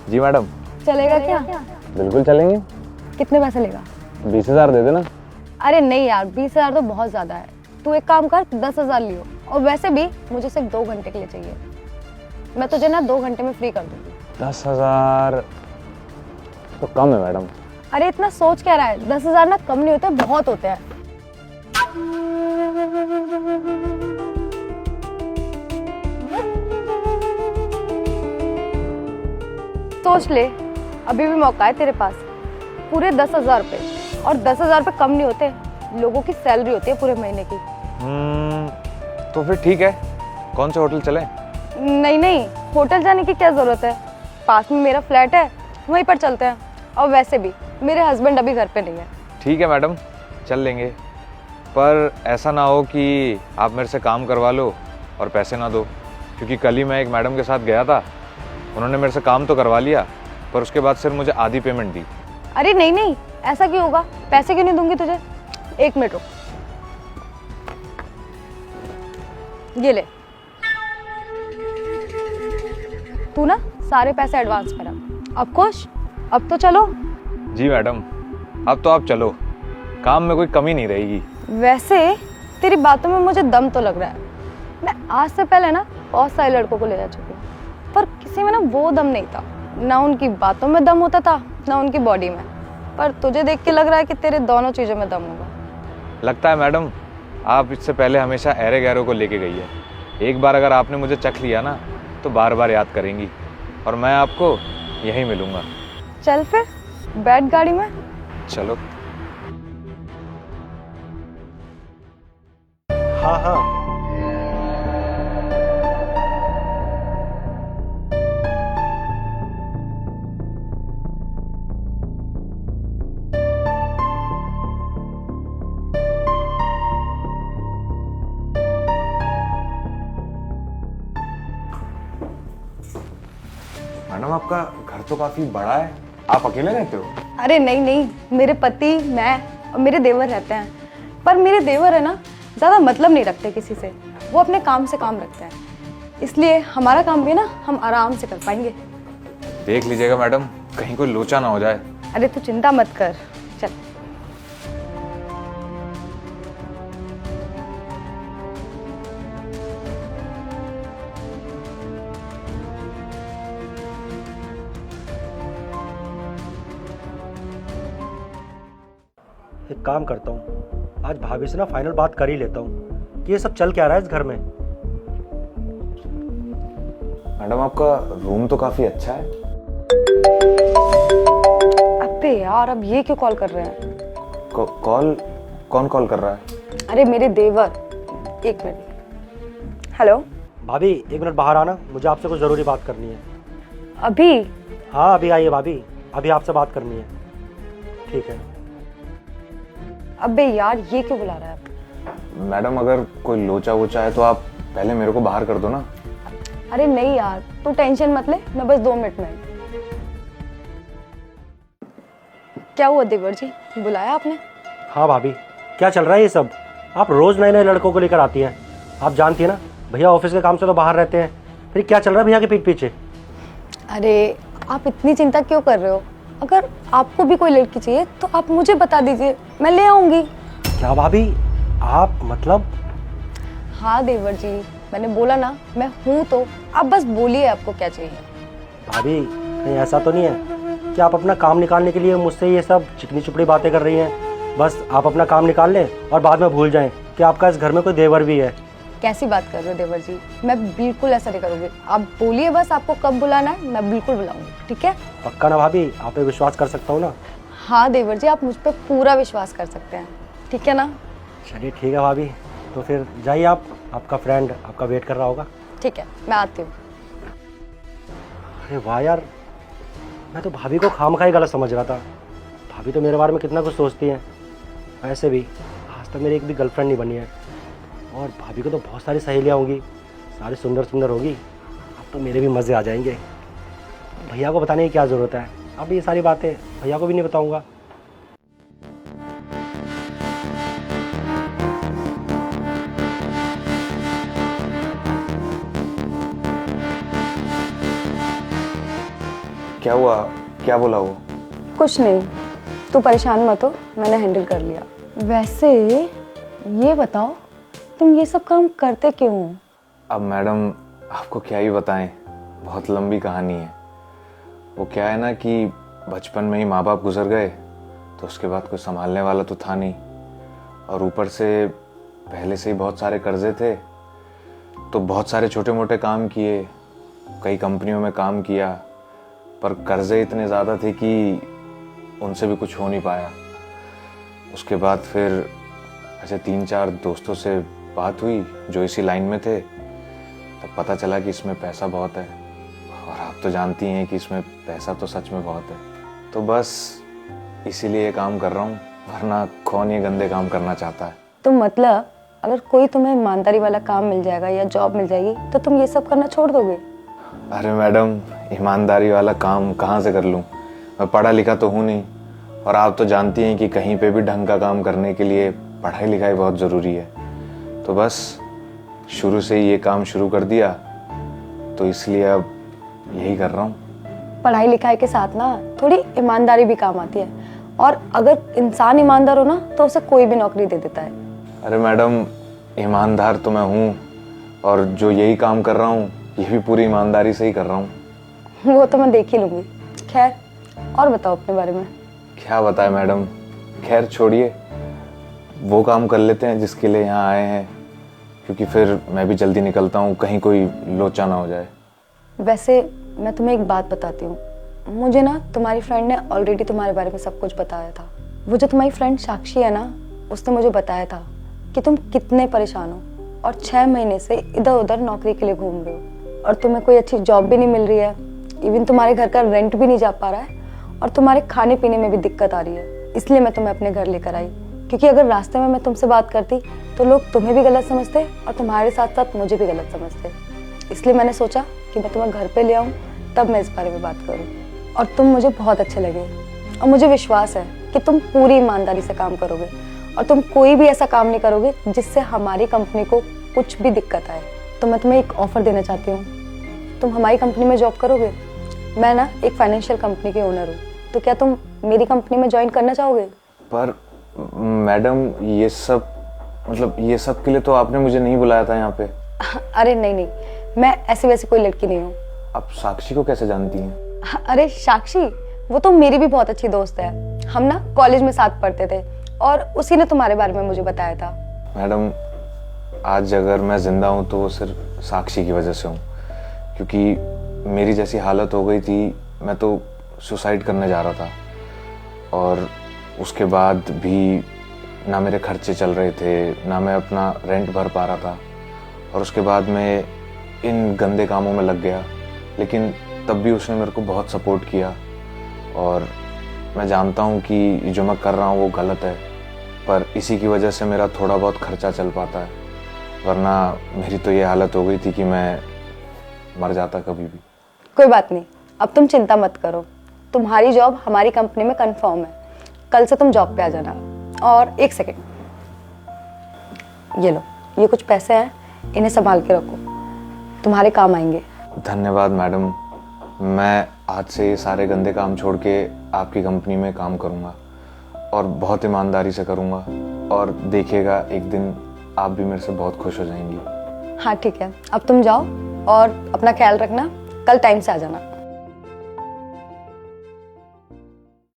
जी madam. चलेगा क्या? बिल्कुल चलेंगे। कितने पैसे लेगा? 20,000 दे देना। अरे नहीं यार, 20,000 तो बहुत ज्यादा है। तू एक काम कर, 10,000 लियो। और वैसे भी मुझे सिर्फ 2 घंटे के लिए चाहिए। मैं तुझे ना 2 घंटे में फ्री कर दूंगी। 10,000 तो कम है मैडम। अरे इतना सोच क्या रहा है? 10,000 ना कम नहीं होते, बहुत होते हैं। सोच ले, अभी भी मौका है तेरे पास। पूरे 10,000 रुपए, और 10,000 रुपए कम नहीं होते। लोगों की सैलरी होती है पूरे महीने की। तो फिर ठीक है, कौन से होटल चलें? नहीं नहीं, होटल जाने की क्या जरूरत है? पास में मेरा फ्लैट है, वहीं पर चलते हैं। और वैसे भी मेरे हस्बैंड अभी घर पे नहीं है। ठीक है मैडम, चल लेंगे। पर ऐसा ना हो कि आप मेरे से काम करवा लो और पैसे ना दो, क्योंकि कल ही मैं एक मैडम के साथ गया था। उन्होंने मेरे से काम तो करवा लिया, पर उसके बाद सिर्फ मुझे आधी पेमेंट दी। अरे नहीं नहीं, ऐसा क्यों होगा? पैसे क्यों नहीं दूंगी तुझे? 1 मिनट रुक, ये ले। तू ना सारे पैसे एडवांस में रख। अब खुश? अब तो चलो। जी मैडम, अब तो आप चलो, काम में कोई कमी नहीं रहेगी। वैसे तेरी बातों में मुझे दम तो लग रहा है। मैं आज से पहले ना बहुत सारे लड़कों को ले जा चुकी हूँ, पर किसी में ना वो दम नहीं था। ना उनकी बातों में दम होता था, ना उनकी बॉडी में। पर तुझे देख के लग रहा है कि तेरे दोनों चीजों में दम होगा। लगता है मैडम, आप इससे पहले हमेशा ऐरे गैरों को लेके गई है। एक बार अगर आपने मुझे चख लिया ना, तो बार बार याद करेंगी, और मैं आपको यहीं मिलूंगा। चल फिर, बैठ गाड़ी में। चलो। हाँ हाँ, मैडम, आपका घर तो काफी बड़ा है, आप अकेले रहते हो? अरे नहीं नहीं, मेरे पति, मैं और मेरे देवर रहते हैं। पर मेरे देवर है ना, ज़्यादा मतलब नहीं रखते किसी से। वो अपने काम से काम रखते हैं, इसलिए हमारा काम भी ना हम आराम से कर पाएंगे। देख लीजिएगा मैडम, कहीं कोई लोचा ना हो जाए। अरे तू चिंता मत कर, चल। एक काम करता हूँ, आज भाभी से ना फाइनल बात कर ही लेता हूँ कि ये सब चल क्या रहा है इस घर में। मैडम, आपका रूम तो काफी अच्छा है। अबे यार, अब ये क्यों कॉल कर रहे हैं? कॉल? कौन कॉल कर रहा है? अरे मेरे देवर। 1 मिनट। हेलो भाभी 1 मिनट बाहर आना, मुझे आपसे कुछ ज़रूरी बात करनी है। अभी? हाँ अभी आइए भाभी, अभी आपसे बात करनी है। ठीक है। अबे यार, ये क्यों बुला रहा है? मैडम, अगर कोई लोचा वोचा है तो आप पहले मेरे को बाहर कर दो ना। अरे नहीं यार, तू टेंशन मत ले, मैं बस 2 मिनट में। क्या हुआ देवर जी, बुलाया आपने? हाँ भाभी, क्या चल रहा है ये सब? आप रोज़ नए नए लड़कों को लेकर आती हैं। आप जानती है ना, भैया ऑफिस के काम से तो बाहर रहते हैं, फिर क्या चल रहा है भैया के पीठ पीछे? अरे आप इतनी चिंता क्यों कर रहे हो? अगर आपको भी कोई लड़की चाहिए तो आप मुझे बता दीजिए, मैं ले आऊंगी। क्या भाभी, आप मतलब? हाँ देवर जी, मैंने बोला ना, मैं हूँ तो। आप बस बोलिए आपको क्या चाहिए। भाभी कहीं ऐसा तो नहीं है कि आप अपना काम निकालने के लिए मुझसे ये सब चिकनी चुपड़ी बातें कर रही हैं? बस आप अपना काम निकाल लें और बाद में भूल जाएं कि आपका इस घर में कोई देवर भी है। कैसी बात कर रहे हो देवर जी? मैं बिल्कुल ऐसा नहीं करूँगी। आप बोलिए बस, आपको कब बुलाना है, मैं बिल्कुल बुलाऊंगी। ठीक है? पक्का ना भाभी, आप पे विश्वास कर सकता हूँ ना? हाँ देवर जी, आप मुझ पर पूरा विश्वास कर सकते हैं। ठीक है ना? चलिए ठीक है भाभी, तो फिर जाइए आप, आपका फ्रेंड आपका वेट कर रहा होगा। ठीक है, मैं आती हूँ। अरे वाह यार, मैं तो भाभी को खामखा ही गलत समझ रहा था। भाभी तो मेरे बारे में कितना कुछ सोचती हैं। वैसे भी आज तक मेरी एक भी गर्लफ्रेंड नहीं बनी है, और भाभी को तो बहुत सारी सहेलियाँ होंगी, सारी सुंदर सुंदर होगी। अब तो मेरे भी मज़े आ जाएंगे। भैया को बताने की क्या ज़रूरत है, अब ये सारी बातें भैया को भी नहीं बताऊँगा। क्या हुआ? क्या बोला वो? कुछ नहीं, तू परेशान मत हो, मैंने हैंडल कर लिया। वैसे ये बताओ, तुम ये सब काम करते क्यों हो? अब मैडम आपको क्या ही बताएं, बहुत लंबी कहानी है। वो क्या है ना कि बचपन में ही माँ बाप गुजर गए, तो उसके बाद कोई संभालने वाला तो था नहीं, और ऊपर से पहले से ही बहुत सारे कर्जे थे। तो बहुत सारे छोटे मोटे काम किए, कई कंपनियों में काम किया, पर कर्जे इतने ज़्यादा थे कि उनसे भी कुछ हो नहीं पाया। उसके बाद फिर ऐसे 3-4 दोस्तों से बात हुई जो इसी लाइन में थे, तब पता चला कि इसमें पैसा बहुत है, और आप तो जानती हैं कि इसमें पैसा तो सच में बहुत है। तो बस इसीलिए ये काम कर रहा हूँ, वरना कौन ये गंदे काम करना चाहता है। तो मतलब अगर कोई तुम्हें ईमानदारी वाला काम मिल जाएगा या जॉब मिल जाएगी तो तुम ये सब करना छोड़ दोगे? अरे मैडम, ईमानदारी वाला काम कहाँ से कर लूँ? मैं पढ़ा लिखा तो हूँ नहीं, और आप तो जानती हैं कि कहीं पे भी ढंग का काम करने के लिए पढ़ाई लिखाई बहुत ज़रूरी है। तो बस शुरू से ही ये काम शुरू कर दिया, तो इसलिए अब यही कर रहा हूँ। पढ़ाई लिखाई के साथ ना थोड़ी ईमानदारी भी काम आती है, और अगर इंसान ईमानदार हो ना तो उसे कोई भी नौकरी दे देता है। अरे मैडम, ईमानदार तो मैं हूँ, और जो यही काम कर रहा हूँ ये भी पूरी ईमानदारी से ही कर रहा हूँ। वो तो मैं देख ही लूँगी। खैर, और बताओ अपने बारे में। क्या बताए मैडम, खैर छोड़िए, वो काम कर लेते हैं जिसके लिए यहाँ आए हैं, क्योंकि फिर मैं भी जल्दी निकलता हूँ, कहीं कोई लोचा ना हो जाए। वैसे मैं तुम्हें एक बात बताती हूँ, मुझे ना तुम्हारी फ्रेंड ने ऑलरेडी तुम्हारे बारे में सब कुछ बताया था। वो जो तुम्हारी फ्रेंड साक्षी है ना, उसने मुझे बताया था कि तुम कितने परेशान हो, और 6 महीने से इधर उधर नौकरी के लिए घूम रहे हो, और तुम्हें कोई अच्छी जॉब भी नहीं मिल रही है, इवन तुम्हारे घर का रेंट भी नहीं जा पा रहा है, और तुम्हारे खाने पीने में भी दिक्कत आ रही है। इसलिए मैं तुम्हें अपने घर लेकर आई, क्योंकि अगर रास्ते में मैं तुमसे बात करती तो लोग तुम्हें भी गलत समझते और तुम्हारे साथ साथ मुझे भी गलत समझते। इसलिए मैंने सोचा कि मैं तुम्हें घर पे ले आऊँ, तब मैं इस बारे में बात करूँ। और तुम मुझे बहुत अच्छे लगे, और मुझे विश्वास है कि तुम पूरी ईमानदारी से काम करोगे, और तुम कोई भी ऐसा काम नहीं करोगे जिससे हमारी कंपनी को कुछ भी दिक्कत आए। तो मैं तुम्हें एक ऑफर देना चाहती हूँ, तुम हमारी कंपनी में जॉब करोगे? मैं ना एक फाइनेंशियल कंपनी के ओनर हूँ, तो क्या तुम मेरी कंपनी में ज्वाइन करना चाहोगे? पर मैडम, ये सब के लिए तो आपने मुझे नहीं बुलाया था यहाँ पे। अरे नहीं, मैं ऐसी वैसी कोई लड़की नहीं हूँ। आप साक्षी को कैसे जानती हैं? अरे साक्षी, वो तो मेरी भी बहुत अच्छी दोस्त है। हम ना कॉलेज में साथ पढ़ते थे, और उसी ने तुम्हारे बारे में मुझे बताया था। मैडम, आज अगर मैं जिंदा हूँ तो वो सिर्फ साक्षी की वजह से हूँ, क्योंकि मेरी जैसी हालत हो गई थी, मैं तो सुसाइड करने जा रहा था, और उसके बाद भी ना मेरे खर्चे चल रहे थे, ना मैं अपना रेंट भर पा रहा था, और उसके बाद मैं इन गंदे कामों में लग गया। लेकिन तब भी उसने मेरे को बहुत सपोर्ट किया, और मैं जानता हूँ कि जो मैं कर रहा हूँ वो गलत है, पर इसी की वजह से मेरा थोड़ा बहुत खर्चा चल पाता है, वरना मेरी तो ये हालत हो गई थी कि मैं मर जाता कभी भी। कोई बात नहीं, अब तुम चिंता मत करो, तुम्हारी जॉब हमारी कंपनी में कंफर्म है। कल से तुम जॉब पे आ जाना। और एक सेकेंड, ये लो, ये कुछ पैसे हैं, इन्हें संभाल के रखो, तुम्हारे काम आएंगे। धन्यवाद मैडम, मैं आज से ये सारे गंदे काम छोड़ के आपकी कंपनी में काम करूँगा, और बहुत ईमानदारी से करूँगा, और देखिएगा एक दिन आप भी मेरे से बहुत खुश हो जाएंगी। हाँ ठीक है, अब तुम जाओ और अपना ख्याल रखना, कल टाइम से आ जाना।